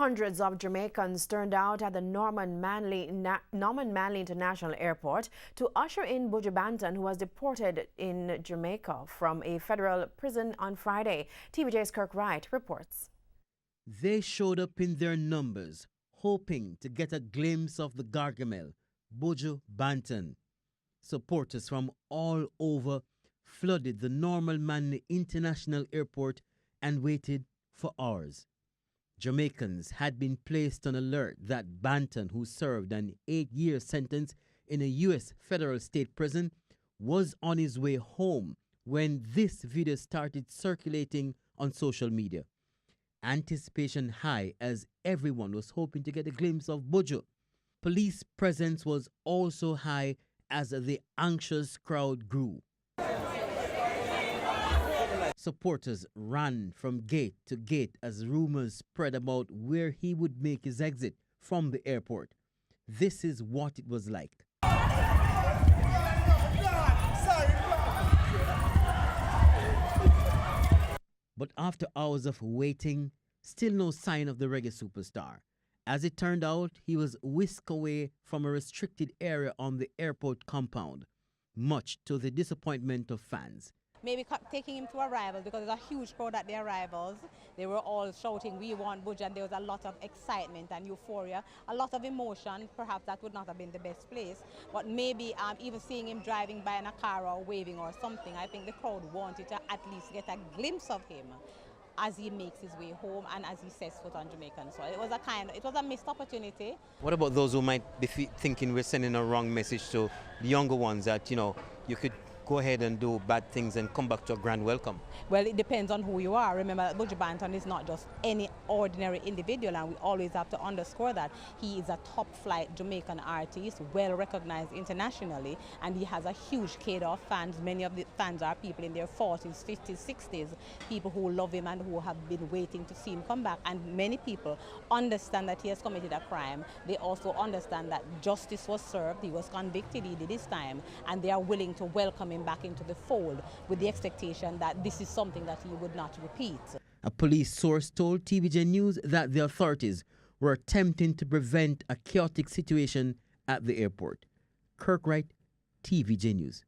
Hundreds of Jamaicans turned out at the Norman Manley International Airport to usher in Buju Banton, who was deported in Jamaica from a federal prison on Friday. TVJ's Kirk Wright reports. They showed up in their numbers, hoping to get a glimpse of the Gargamel, Buju Banton. Supporters from all over flooded the Norman Manley International Airport and waited for hours. Jamaicans had been placed on alert that Banton, who served an 8-year sentence in a U.S. federal state prison, was on his way home when this video started circulating on social media. Anticipation high as everyone was hoping to get a glimpse of Buju. Police presence was also high as the anxious crowd grew. Supporters ran from gate to gate as rumors spread about where he would make his exit from the airport. This is what it was like. But after hours of waiting, still no sign of the reggae superstar. As it turned out, he was whisked away from a restricted area on the airport compound, much to the disappointment of fans. Maybe taking him to arrivals, because there's a huge crowd at the arrivals. They were all shouting, "We want Buju," and there was a lot of excitement and euphoria, a lot of emotion. Perhaps that would not have been the best place, but maybe even seeing him driving by in a car or waving or something, I think the crowd wanted to at least get a glimpse of him as he makes his way home and as he sets foot on Jamaican soil. It was a missed opportunity. What about those who might be thinking we're sending a wrong message to the younger ones that, you could go ahead and do bad things and come back to a grand welcome? Well, it depends on who you are. Remember, Buju Banton is not just any ordinary individual, and we always have to underscore that. He is a top-flight Jamaican artist, well recognized internationally, and he has a huge cadre of fans. Many of the fans are people in their 40s, 50s, 60s, people who love him and who have been waiting to see him come back. And many people understand that he has committed a crime. They also understand that justice was served, he was convicted, he did his time, and they are willing to welcome him back into the fold with the expectation that this is something that he would not repeat. A police source told TVJ News that the authorities were attempting to prevent a chaotic situation at the airport. Kirk Wright, TVJ News.